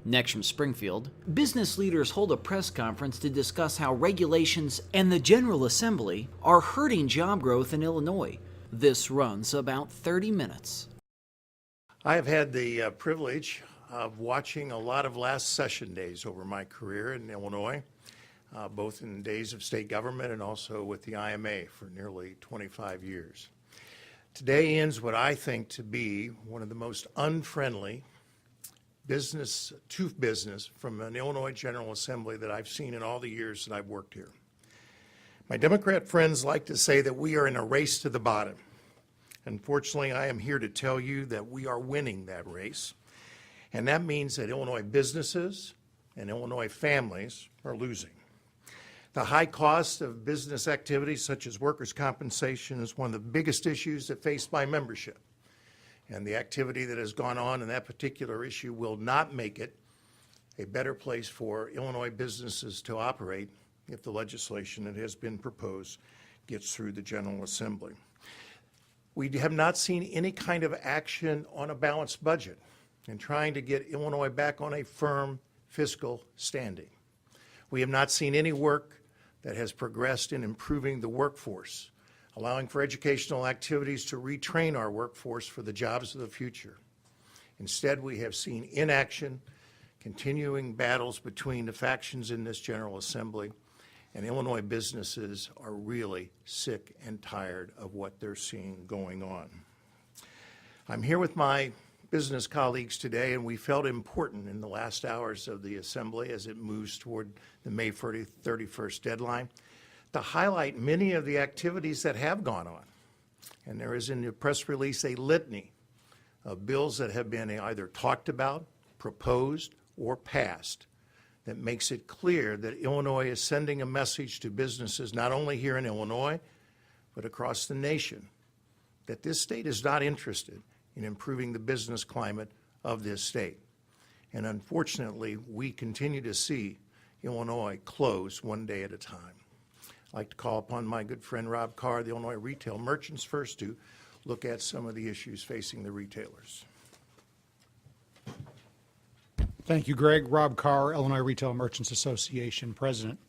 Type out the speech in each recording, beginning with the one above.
Next from Springfield, business leaders hold a press conference to discuss how regulations and the General Assembly are hurting job growth in Illinois. This runs about 30 minutes. I have had the privilege of watching a lot of last session days over my career in Illinois, both in days of state government and also with the IMA for nearly 25 years. Today ends what I think to be one of the most unfriendly business to business from an Illinois General Assembly that I've seen in all the years that I've worked here. My Democrat friends like to say that we are in a race to the bottom. Unfortunately, I am here to tell you that we are winning that race, and that means that Illinois businesses and Illinois families are losing. The high cost of business activities such as workers' compensation is one of the biggest issues that face my membership. And the activity that has gone on in that particular issue will not make it a better place for Illinois businesses to operate if the legislation that has been proposed gets through the General Assembly. We have not seen any kind of action on a balanced budget in trying to get Illinois back on a firm fiscal standing. We have not seen any work that has progressed in improving the workforce, allowing for educational activities to retrain our workforce for the jobs of the future. Instead, we have seen inaction, continuing battles between the factions in this General Assembly, and Illinois businesses are really sick and tired of what they're seeing going on. I'm here with my business colleagues today, and we felt important in the last hours of the Assembly as it moves toward the May 31st deadline to highlight many of the activities that have gone on. And there is in the press release a litany of bills that have been either talked about, proposed, or passed that makes it clear that Illinois is sending a message to businesses not only here in Illinois, but across the nation, that this state is not interested in improving the business climate of this state. And unfortunately, we continue to see Illinois close one day at a time. I'd like to call upon my good friend Rob Carr, the Illinois Retail Merchants, first to look at some of the issues facing the retailers. Thank you, Greg. Rob Carr, Illinois Retail Merchants Association President.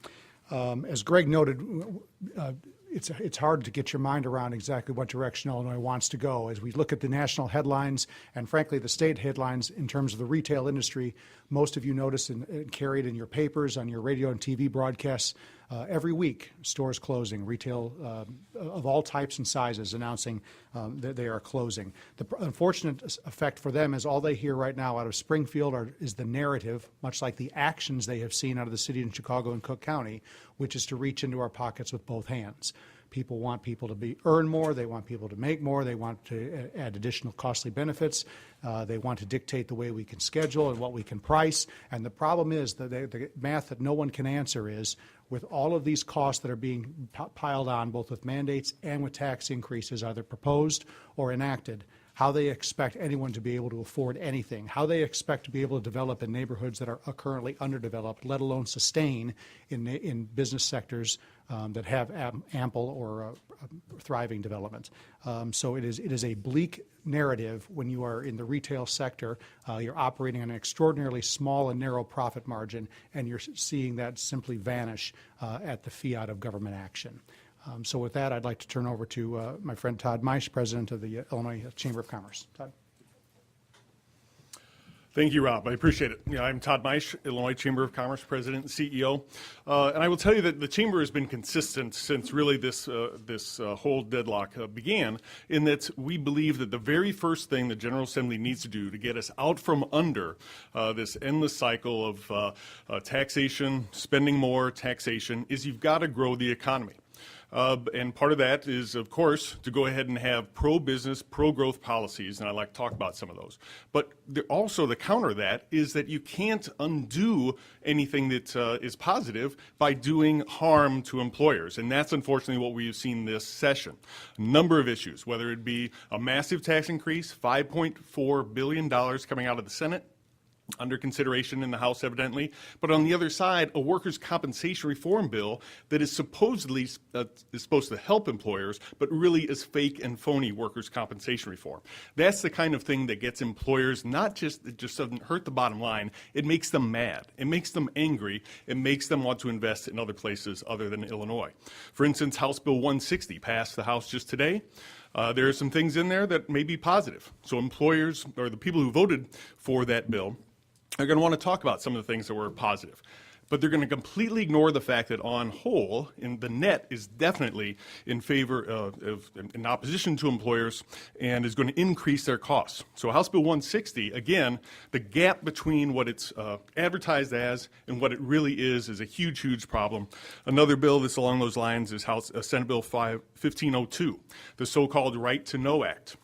As Greg noted, it's hard to get your mind around exactly what direction Illinois wants to go. As we look at the national headlines and, frankly, the state headlines in terms of the retail industry, most of you notice and carry it in your papers, on your radio and TV broadcasts every week, stores closing, retail of all types and sizes announcing that they are closing. The unfortunate effect for them is all they hear right now out of Springfield is the narrative, much like the actions they have seen out of the city in Chicago and Cook County, which is to reach into our pockets with both hands. People want people to earn more. They want people to make more. They want to add additional costly benefits. They want to dictate the way we can schedule and what we can price. And the problem is that the math that no one can answer is, with all of these costs that are being piled on, both with mandates and with tax increases, either proposed or enacted, how they expect anyone to be able to afford anything, how they expect to be able to develop in neighborhoods that are currently underdeveloped, let alone sustain in business sectors that have ample or thriving development. So it is a bleak narrative when you are in the retail sector. You're operating on an extraordinarily small and narrow profit margin, and you're seeing that simply vanish at the fiat of government action. So with that, I'd like to turn over to my friend Todd Maisch, President of the Illinois Chamber of Commerce. Todd. Thank you, Rob. I appreciate it. I'm Todd Maisch, Illinois Chamber of Commerce President and CEO. And I will tell you that the Chamber has been consistent since really this whole deadlock began, in that we believe that the very first thing the General Assembly needs to do to get us out from under this endless cycle of taxation, spending more, taxation, is you've got to grow the economy. And part of that is, of course, to go ahead and have pro-business, pro-growth policies, and I'd like to talk about some of those. But also the counter to that is that you can't undo anything that is positive by doing harm to employers, and that's unfortunately what we've seen this session. A number of issues, whether it be a massive tax increase, $5.4 billion coming out of the Senate, under consideration in the House, evidently. But on the other side, a workers' compensation reform bill that is supposedly is supposed to help employers, but really is fake and phony workers' compensation reform. That's the kind of thing that gets employers it just doesn't hurt the bottom line. It makes them mad. It makes them angry. It makes them want to invest in other places other than Illinois. For instance, House Bill 160 passed the House just today. There are some things in there that may be positive. So employers, or the people who voted for that bill, are going to want to talk about some of the things that were positive. But they're going to completely ignore the fact that on whole, the net is definitely in favor in opposition to employers and is going to increase their costs. So House Bill 160, again, the gap between what it's advertised as and what it really is a huge, huge problem. Another bill that's along those lines is Senate Bill 1502, the so-called Right to Know Act.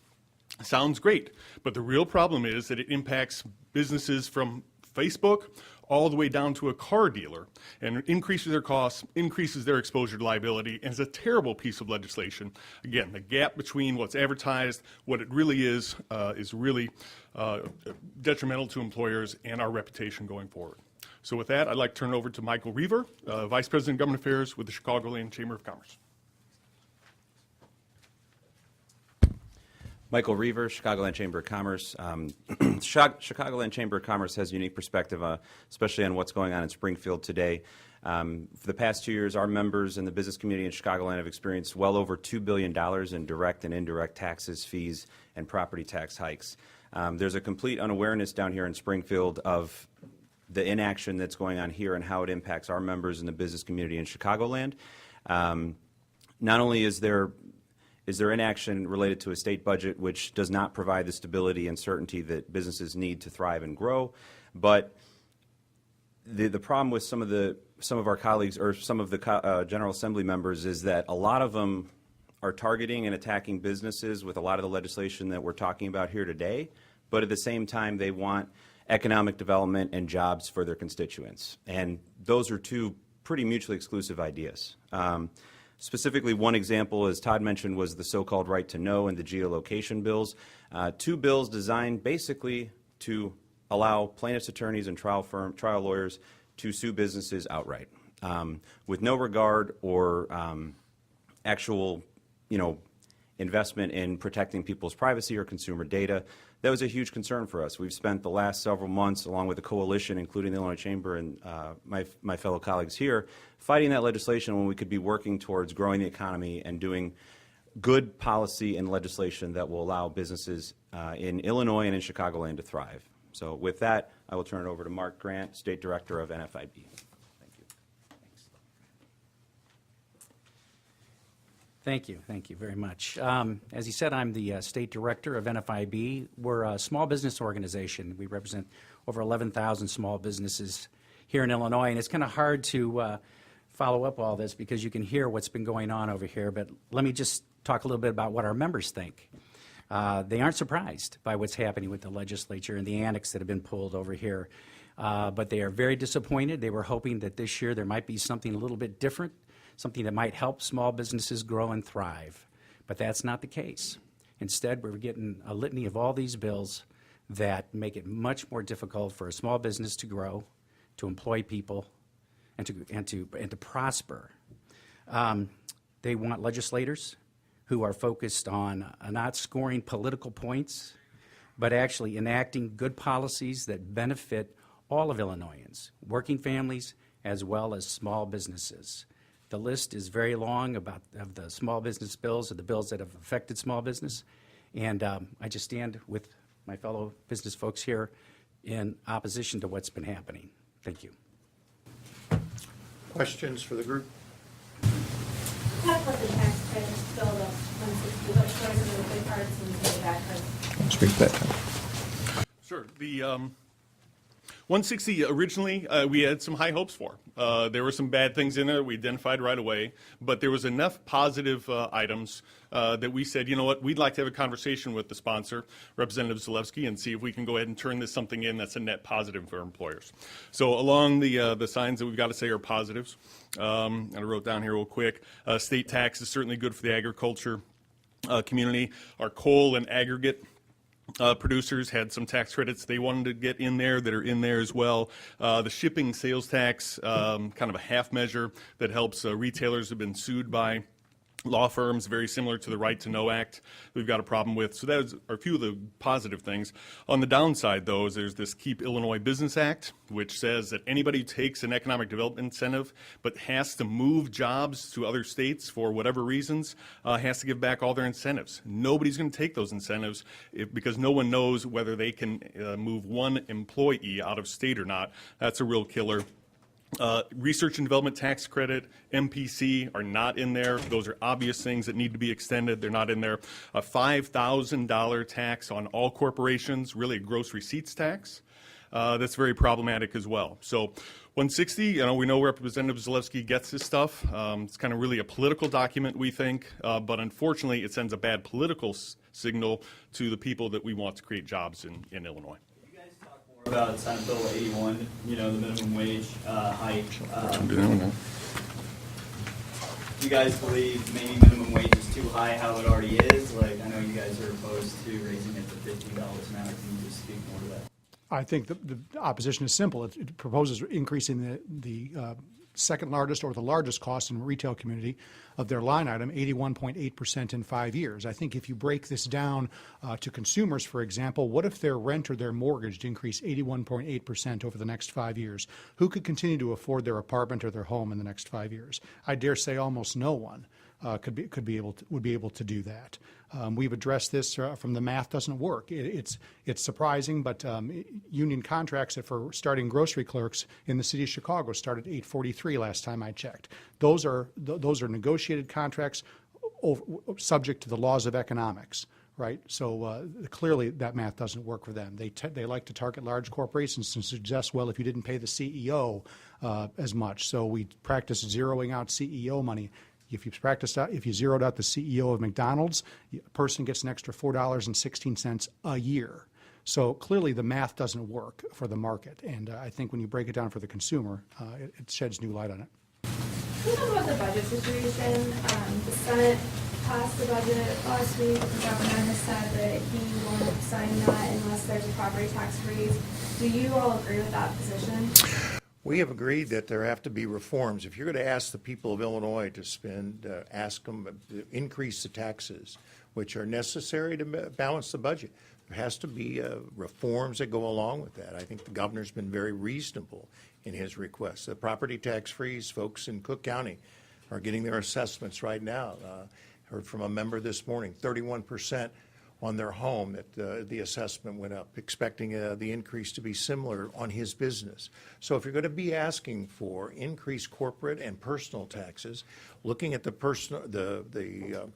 Sounds great, but the real problem is that it impacts businesses from Facebook all the way down to a car dealer and increases their costs, increases their exposure to liability, and is a terrible piece of legislation. Again, the gap between what's advertised, what it really is really detrimental to employers and our reputation going forward. So with that, I'd like to turn it over to Michael Reaver, Vice President of Government Affairs with the Chicagoland Chamber of Commerce. Michael Reaver, Chicagoland Chamber of Commerce. Chicagoland Chamber of Commerce has a unique perspective, especially on what's going on in Springfield today. For the past 2 years, our members in the business community in Chicagoland have experienced well over $2 billion in direct and indirect taxes, fees, and property tax hikes. There's a complete unawareness down here in Springfield of the inaction that's going on here and how it impacts our members in the business community in Chicagoland. Not only is there inaction related to a state budget which does not provide the stability and certainty that businesses need to thrive and grow, but the problem with some of our colleagues or some of the General Assembly members is that a lot of them are targeting and attacking businesses with a lot of the legislation that we're talking about here today, but at the same time they want economic development and jobs for their constituents. And those are two pretty mutually exclusive ideas. Specifically, one example, as Todd mentioned, was the so-called Right to Know and the geolocation bills. Two bills designed basically to allow plaintiffs' attorneys and trial lawyers to sue businesses outright, with no regard or actual, investment in protecting people's privacy or consumer data. That was a huge concern for us. We've spent the last several months, along with the coalition, including the Illinois Chamber and my fellow colleagues here, fighting that legislation when we could be working towards growing the economy and doing good policy and legislation that will allow businesses in Illinois and in Chicagoland to thrive. So with that, I will turn it over to Mark Grant, State Director of NFIB. Thank you. Thank you very much. As he said, I'm the State Director of NFIB. We're a small business organization. We represent over 11,000 small businesses here in Illinois, and it's kind of hard to follow up all this because you can hear what's been going on over here, but let me just talk a little bit about what our members think. They aren't surprised by what's happening with the legislature and the annex that have been pulled over here, but they are very disappointed. They were hoping that this year there might be something a little bit different, something that might help small businesses grow and thrive, but that's not the case. Instead, we're getting a litany of all these bills that make it much more difficult for a small business to grow, to employ people, and to prosper. They want legislators who are focused on not scoring political points, but actually enacting good policies that benefit all of Illinoisans, working families as well as small businesses. The list is very long of the small business bills or the bills that have affected small business, and I just stand with my fellow business folks here in opposition to what's been happening. Thank you. Questions for the group? Talk about the tax credits bill, the 160, what are some of the good parts and some of the bad parts? Speak that. Sure. The 160 originally we had some high hopes for. There were some bad things in there we identified right away, but there was enough positive items that we said, you know what, we'd like to have a conversation with the sponsor, Representative Zalewski, and see if we can go ahead and turn this something in that's a net positive for employers. So along the signs that we've got to say are positives, and I wrote down here real quick, state tax is certainly good for the agriculture community. Our coal and aggregate producers had some tax credits they wanted to get in there that are in there as well. The shipping sales tax, kind of a half measure that helps retailers who have been sued by law firms, very similar to the Right to Know Act we've got a problem with. So those are a few of the positive things. On the downside, though, is there's this Keep Illinois Business Act, which says that anybody who takes an economic development incentive but has to move jobs to other states for whatever reasons has to give back all their incentives. Nobody's going to take those incentives because no one knows whether they can move one employee out of state or not. That's a real killer. Research and development tax credit, MPC are not in there. Those are obvious things that need to be extended. They're not in there. A $5,000 tax on all corporations, really a gross receipts tax. That's very problematic as well. So 160, we know Representative Zalewski gets this stuff. It's kind of really a political document, we think, but unfortunately it sends a bad political signal to the people that we want to create jobs in Illinois. About Senate Bill 81, the minimum wage hike. Do you guys believe maybe minimum wage is too high how it already is? Like, I know you guys are opposed to raising it to $15 an hour. Can you just speak more to that? I think the opposition is simple. It proposes increasing the second largest or the largest cost in the retail community of their line item, 81.8% in 5 years. I think if you break this down to consumers, for example, what if their rent or their mortgage increased 81.8% over the next 5 years? Who could continue to afford their apartment or their home in the next 5 years? I dare say almost no one would be able to do that. We've addressed this from the math doesn't work. It's surprising, but union contracts for starting grocery clerks in the city of Chicago started at $8.43 last time I checked. Those are negotiated contracts subject to the laws of economics, right? So clearly that math doesn't work for them. They like to target large corporations and suggest, well, if you didn't pay the CEO as much, so we practice zeroing out CEO money. If you zeroed out the CEO of McDonald's, a person gets an extra $4.16 a year. So clearly the math doesn't work for the market, and I think when you break it down for the consumer, it sheds new light on it. Can you talk about the budget situation? The Senate passed the budget last week. The governor has said that he won't sign that unless there's a property tax freeze. Do you all agree with that position? We have agreed that there have to be reforms. If you're going to ask the people of Illinois to ask them to increase the taxes, which are necessary to balance the budget, there has to be reforms that go along with that. I think the governor's been very reasonable in his request. The property tax freeze, folks in Cook County are getting their assessments right now. Heard from a member this morning, 31% on their home that the assessment went up, expecting the increase to be similar on his business. So if you're going to be asking for increased corporate and personal taxes, looking at the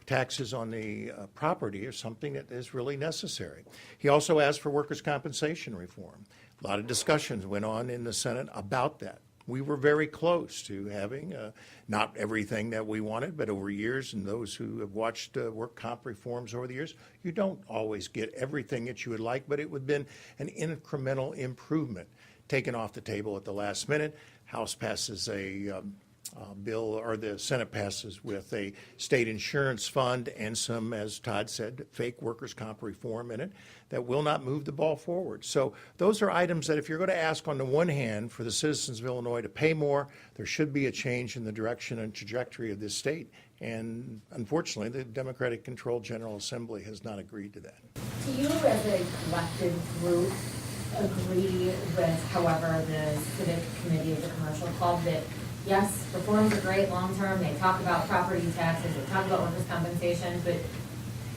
taxes on the property is something that is really necessary. He also asked for workers' compensation reform. A lot of discussions went on in the Senate about that. We were very close to having not everything that we wanted, but over years, and those who have watched work comp reforms over the years, you don't always get everything that you would like, but it would have been an incremental improvement taken off the table at the last minute. House passes a bill, or the Senate passes with a state insurance fund and some, as Todd said, fake workers' comp reform in it that will not move the ball forward. So those are items that if you're going to ask on the one hand for the citizens of Illinois to pay more, there should be a change in the direction and trajectory of this state. And unfortunately, the Democratic-controlled General Assembly has not agreed to that. Do you as a collective group agree with, however, the Civic Committee of the Commercial Club that yes, reforms are great long-term, they talk about property taxes, they talk about workers' compensation, but you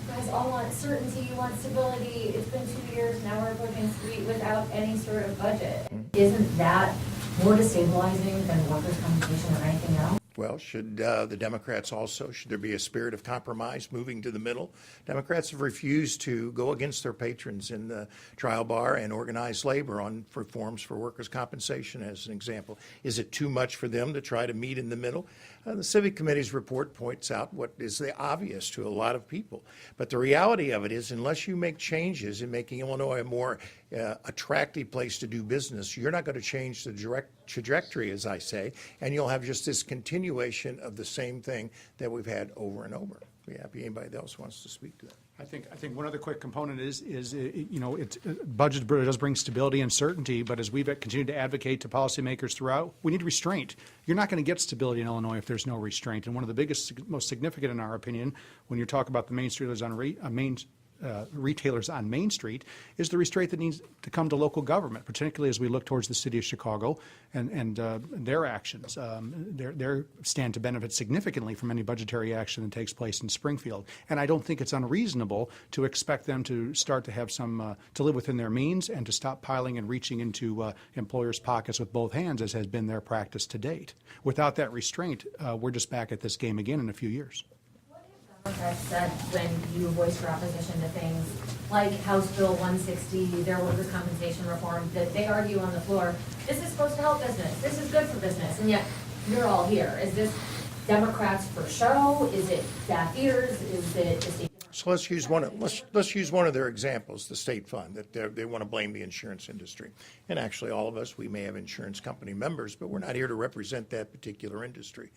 guys all want certainty, you want stability. It's been 2 years, now we're looking street without any sort of budget. Isn't that more destabilizing than workers' compensation or anything else? Well, should the Democrats also, should there be a spirit of compromise moving to the middle? Democrats have refused to go against their patrons in the trial bar and organized labor on reforms for workers' compensation, as an example. Is it too much for them to try to meet in the middle? The Civic Committee's report points out what is the obvious to a lot of people. But the reality of it is, unless you make changes in making Illinois a more attractive place to do business, you're not going to change the direct trajectory, as I say, and you'll have just this continuation of the same thing that we've had over and over. Be happy anybody else wants to speak to that. I think one other quick component is you know, budget does bring stability and certainty, but as we've continued to advocate to policymakers throughout, we need restraint. You're not going to get stability in Illinois if there's no restraint. And one of the biggest, most significant, in our opinion, when you talk about the retailers on Main Street, is the restraint that needs to come to local government, particularly as we look towards the city of Chicago and their actions. They stand to benefit significantly from any budgetary action that takes place in Springfield. And I don't think it's unreasonable to expect them to start to have some, to live within their means and to stop piling and reaching into employers' pockets with both hands, as has been their practice to date. Without that restraint, we're just back at this game again in a few years. Democrats said when you voiced your opposition to things like House Bill 160, their workers' compensation reform, that they argue on the floor, this is supposed to help business, this is good for business, and yet you're all here. Is this Democrats for show? Is it deaf ears? Is it just So let's use one of their examples, the state fund, that they want to blame the insurance industry. And actually, all of us, we may have insurance company members, but we're not here to represent that particular industry.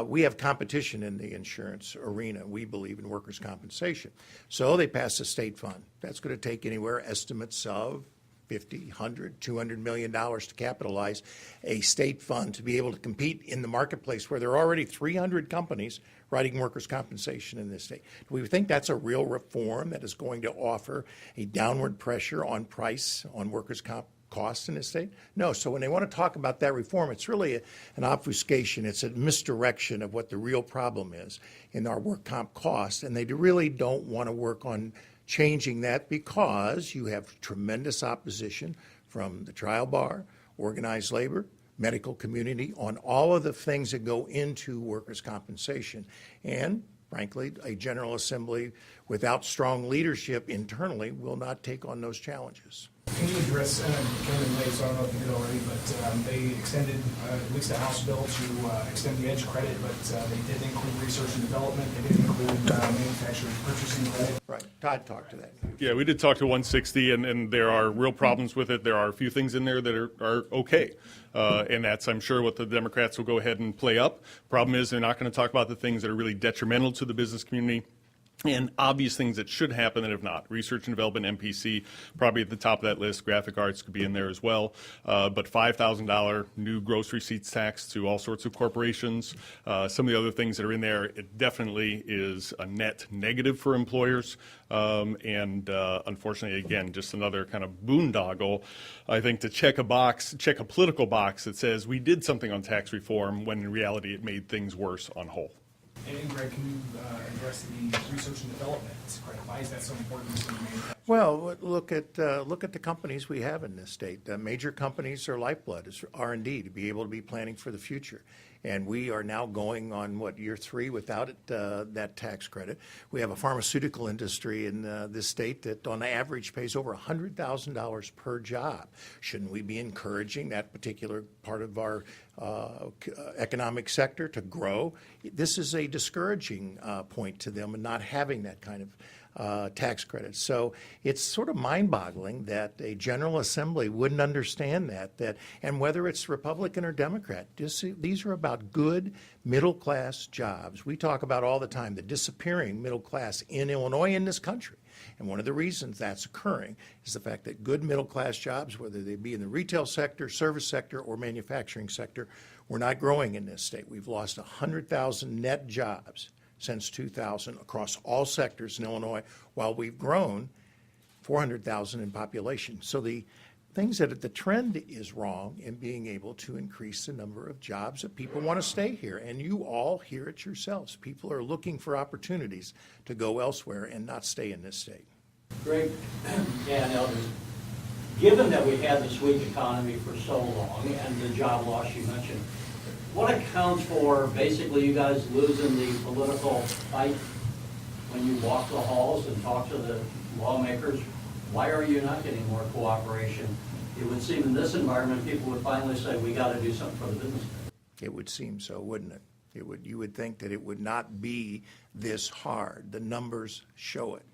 We have competition in the insurance arena. We believe in workers' compensation. So they passed a state fund. That's going to take anywhere, estimates of $50, $100, $200 million to capitalize a state fund to be able to compete in the marketplace where there are already 300 companies writing workers' compensation in this state. Do we think that's a real reform that is going to offer a downward pressure on price on workers' comp costs in this state? No. So when they want to talk about that reform, it's really an obfuscation. It's a misdirection of what the real problem is in our work comp costs. And they really don't want to work on changing that because you have tremendous opposition from the trial bar, organized labor, medical community on all of the things that go into workers' compensation. And frankly, a General Assembly without strong leadership internally will not take on those challenges. Can you address, and it came in late, so I don't know if you did already, but they extended, at least the House bill, to extend the EDGE credit, but they did include research and development, they didn't include manufacturing purchasing credit. Right. Todd talked to that. Yeah, we did talk to 160, and there are real problems with it. There are a few things in there that are okay. And that's, I'm sure, what the Democrats will go ahead and play up. Problem is, they're not going to talk about the things that are really detrimental to the business community and obvious things that should happen that have not. Research and development, MPC, probably at the top of that list. Graphic arts could be in there as well. But $5,000 new gross receipts tax to all sorts of corporations. Some of the other things that are in there, it definitely is a net negative for employers. Unfortunately, again, just another kind of boondoggle, I think, to check a political box that says we did something on tax reform when in reality it made things worse on whole. And Greg, can you address the research and development credit? Why is that so important to the manufacturing? Well, look at the companies we have in this state. Major companies are lifeblood, is R&D, to be able to be planning for the future. And we are now going on, year 3 without that tax credit. We have a pharmaceutical industry in this state that on average pays over $100,000 per job. Shouldn't we be encouraging that particular part of our economic sector to grow? This is a discouraging point to them in not having that kind of tax credits. So it's sort of mind-boggling that a General Assembly wouldn't understand that, and whether it's Republican or Democrat, these are about good middle-class jobs. We talk about all the time the disappearing middle class in Illinois, in this country. And one of the reasons that's occurring is the fact that good middle-class jobs, whether they be in the retail sector, service sector, or manufacturing sector, we're not growing in this state. We've lost 100,000 net jobs since 2000 across all sectors in Illinois, while we've grown 400,000 in population. So the things that the trend is wrong in being able to increase the number of jobs that people want to stay here. And you all hear it yourselves. People are looking for opportunities to go elsewhere and not stay in this state. Greg, Dan Elders, given that we had this weak economy for so long and the job loss you mentioned, what accounts for basically you guys losing the political fight when you walk the halls and talk to the lawmakers? Why are you not getting more cooperation? It would seem in this environment people would finally say, we got to do something for the business. It would seem so, wouldn't it? You would think that it would not be this hard. The numbers show it.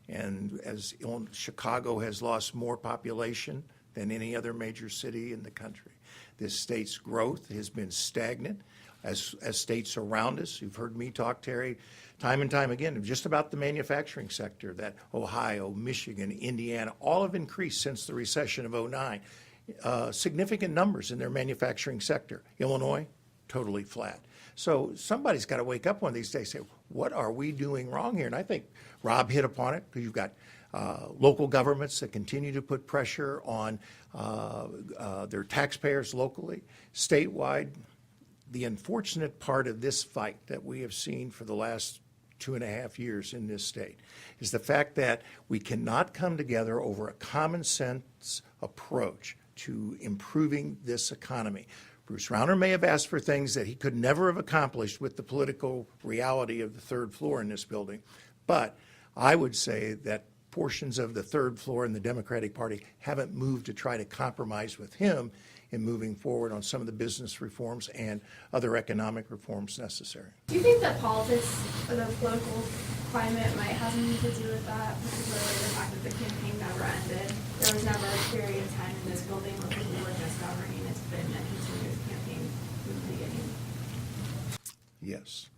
And as Chicago has lost more population than any other major city in the country. This state's growth has been stagnant. as states around us. You've heard me talk, Terry, time and time again, just about the manufacturing sector, that Ohio, Michigan, Indiana, all have increased since the recession of '09. Significant numbers in their manufacturing sector. Illinois, totally flat. So somebody's got to wake up one of these days and say, what are we doing wrong here? And I think Rob hit upon it, because you've got local governments that continue to put pressure on their taxpayers locally, statewide. The unfortunate part of this fight that we have seen for the last 2.5 years in this state is the fact that we cannot come together over a common sense approach to improving this economy. Bruce Rauner may have asked for things that he could never have accomplished with the political reality of the third floor in this building, but I would say that portions of the third floor in the Democratic Party haven't moved to try to compromise with him in moving forward on some of the business reforms and other economic reforms necessary. Do you think that politics or the political climate might have something to do with that, particularly the fact that the campaign never ended? There was never a period of time in this building where people were just governing. It's been a continuous campaign from the beginning. Yes.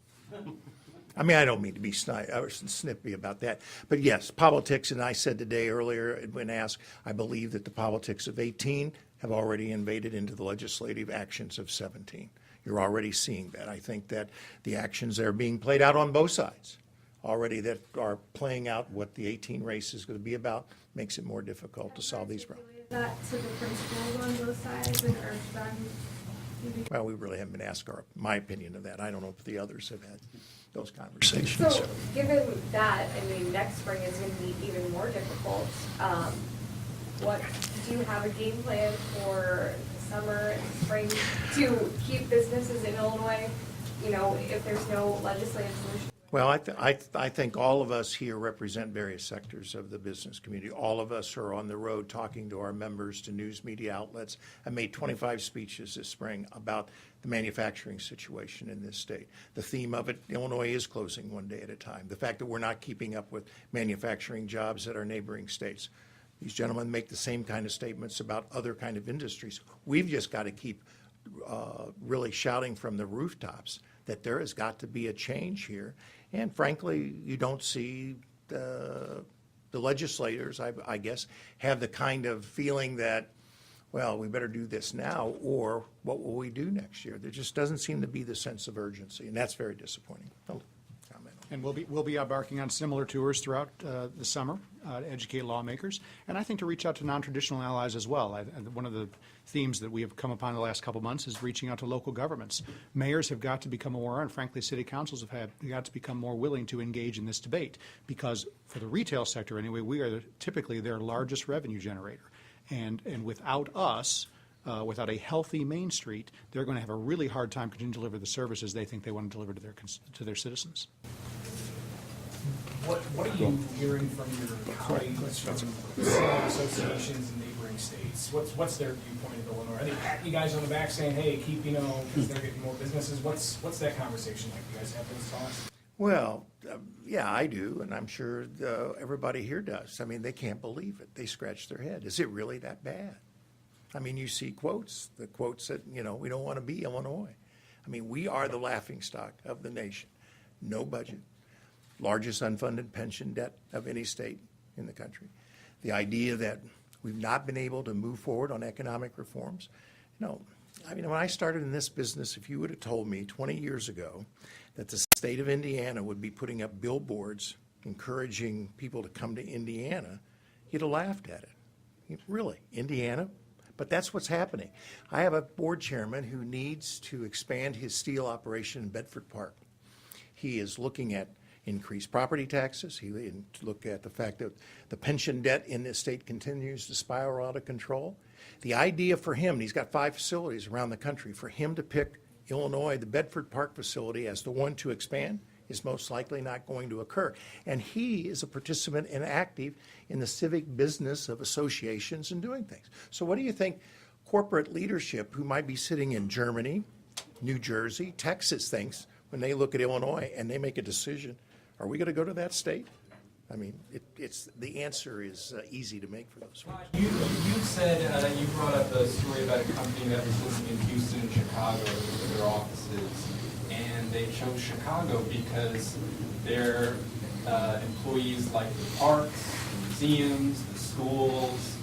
I mean, I don't mean to be snippy about that, but yes, politics, and I said today earlier when asked, I believe that the politics of 18 have already invaded into the legislative actions of 17. You're already seeing that. I think that the actions that are being played out on both sides already that are playing out what the 18 race is going to be about makes it more difficult to solve these problems. That to the principals on both sides and urge them. Well, we really haven't been asked my opinion of that. I don't know if the others have had those conversations. So, given that, I mean, next spring is going to be even more difficult. What do you have a game plan for the summer and spring to keep businesses in Illinois? You know, if there's no legislative solution. Well, I think all of us here represent various sectors of the business community. All of us are on the road talking to our members, to news media outlets. I made 25 speeches this spring about the manufacturing situation in this state. The theme of it, Illinois is closing one day at a time. The fact that we're not keeping up with manufacturing jobs at our neighboring states. These gentlemen make the same kind of statements about other kind of industries. We've just got to keep really shouting from the rooftops that there has got to be a change here. And frankly, you don't see the legislators, I guess, have the kind of feeling that, well, we better do this now, or what will we do next year? There just doesn't seem to be the sense of urgency, and that's very disappointing. I'll comment on And we'll be embarking on similar tours throughout the summer to educate lawmakers, and I think to reach out to non-traditional allies as well. One of the themes that we have come upon the last couple months is reaching out to local governments. Mayors have got to become aware, and frankly, city councils have got to become more willing to engage in this debate, because for the retail sector anyway, we are typically their largest revenue generator, and without us. Without a healthy Main Street, they're going to have a really hard time continuing to deliver the services they think they want to deliver to their citizens. What are you hearing from your colleagues from small associations in neighboring states? What's their viewpoint of Illinois? Are they patting you guys on the back saying, hey, keep, because they're getting more businesses? What's that conversation like? Do you guys have those talks? Well, yeah, I do, and I'm sure everybody here does. I mean, they can't believe it. They scratch their head. Is it really that bad? I mean, you see the quotes that, we don't want to be Illinois. I mean, we are the laughingstock of the nation. No budget, largest unfunded pension debt of any state in the country. The idea that we've not been able to move forward on economic reforms. I mean, when I started in this business, if you would have told me 20 years ago that the state of Indiana would be putting up billboards encouraging people to come to Indiana, you'd have laughed at it. Really, Indiana? But that's what's happening. I have a board chairman who needs to expand his steel operation in Bedford Park. He is looking at increased property taxes. He look at the fact that the pension debt in this state continues to spiral out of control. The idea for him, and he's got 5 facilities around the country, for him to pick Illinois, the Bedford Park facility, as the one to expand is most likely not going to occur. And he is a participant and active in the civic business of associations and doing things. So what do you think corporate leadership who might be sitting in Germany, New Jersey, Texas thinks when they look at Illinois and they make a decision? Are we going to go to that state? I mean, the answer is easy to make for those folks. You said that you brought up a story about a company that was looking in Houston and Chicago for their offices, and they chose Chicago because their employees like the parks, the museums, the schools,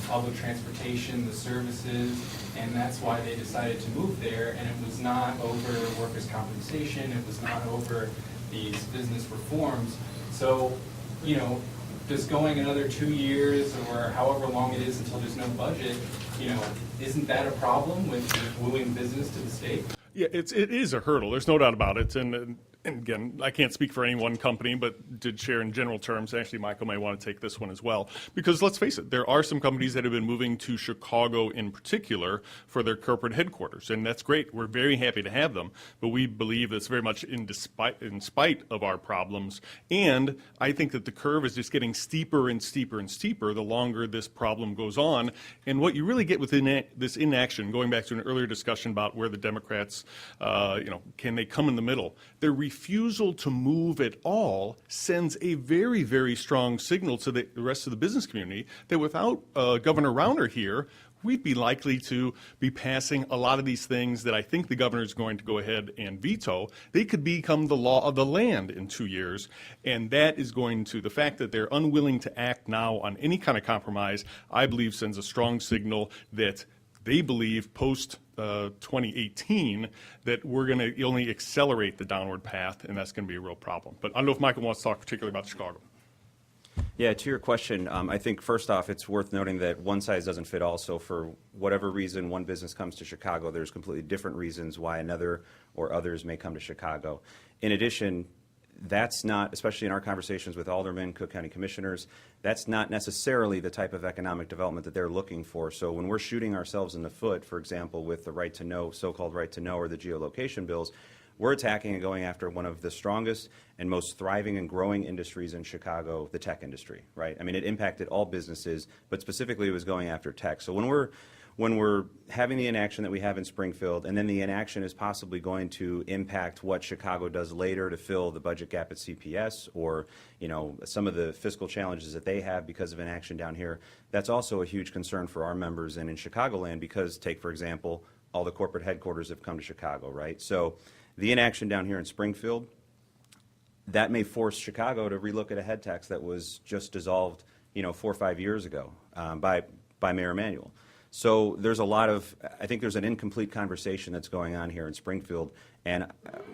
public transportation, the services, and that's why they decided to move there. And it was not over workers' compensation, it was not over these business reforms. So, you know, just going another 2 years or however long it is until there's no budget, you know, isn't that a problem with wooing business to the state? Yeah, it is a hurdle. There's no doubt about it. And again, I can't speak for any one company, but did share in general terms. Actually, Michael may want to take this one as well. Because let's face it, there are some companies that have been moving to Chicago in particular for their corporate headquarters. And that's great. We're very happy to have them. But we believe it's very much in spite of our problems. And I think that the curve is just getting steeper and steeper and steeper the longer this problem goes on. And what you really get within this inaction, going back to an earlier discussion about where the Democrats, can they come in the middle? Their refusal to move at all sends a very, very strong signal to the rest of the business community that without Governor Rauner here, we'd be likely to be passing a lot of these things that I think the governor is going to go ahead and veto. They could become the law of the land in 2 years. And that is going to, the fact that they're unwilling to act now on any kind of compromise, I believe sends a strong signal that they believe post 2018 that we're going to only accelerate the downward path, and that's going to be a real problem. But I don't know if Michael wants to talk particularly about Chicago. Yeah, to your question, I think first off, it's worth noting that one size doesn't fit all. So for whatever reason one business comes to Chicago, there's completely different reasons why another or others may come to Chicago. In addition, that's not, especially in our conversations with aldermen, Cook County commissioners, that's not necessarily the type of economic development that they're looking for. So when we're shooting ourselves in the foot, for example, with the right to know, so-called right to know, or the geolocation bills, we're attacking and going after one of the strongest and most thriving and growing industries in Chicago, the tech industry, right? I mean, it impacted all businesses, but specifically it was going after tech. So when we're having the inaction that we have in Springfield, and then the inaction is possibly going to impact what Chicago does later to fill the budget gap at CPS, or some of the fiscal challenges that they have because of inaction down here, that's also a huge concern for our members and in Chicagoland, because take, for example, all the corporate headquarters have come to Chicago, right? So the inaction down here in Springfield, that may force Chicago to relook at a head tax that was just dissolved 4 or 5 years ago by Mayor Emanuel. So there's I think there's an incomplete conversation that's going on here in Springfield, and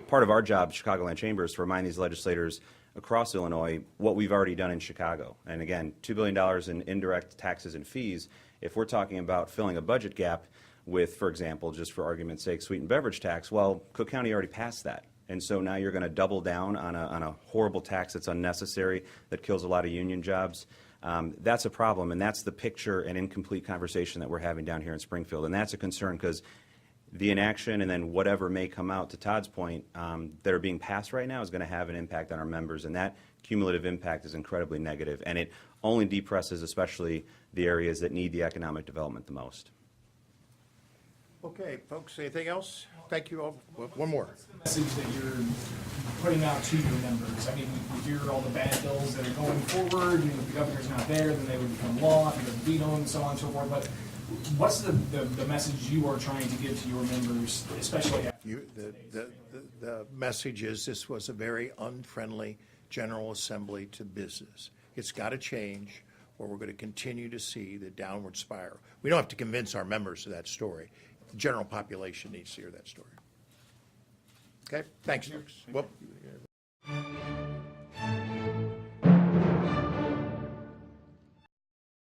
part of our job, Chicagoland Chamber, is to remind these legislators across Illinois what we've already done in Chicago. And again, $2 billion in indirect taxes and fees. If we're talking about filling a budget gap with, for example, just for argument's sake, sweetened beverage tax, well, Cook County already passed that. And so now you're going to double down on a horrible tax that's unnecessary, that kills a lot of union jobs. That's a problem, and that's the picture and incomplete conversation that we're having down here in Springfield. And that's a concern because the inaction and then whatever may come out, to Todd's point, that are being passed right now is going to have an impact on our members, and that cumulative impact is incredibly negative, and it only depresses especially the areas that need the economic development the most. Okay, folks, anything else? Thank you all. One more. Message that you're putting out to your members. I mean, we hear all the bad bills that are going forward, and if the governor's not there, then they would become law, if he doesn't veto them, and so on and so forth. But what's the message you are trying to give to your members, especially after The message is this was a very unfriendly General Assembly to business. It's got to change, or we're going to continue to see the downward spiral. We don't have to convince our members of that story. The general population needs to hear that story. Okay, thanks, folks. Well,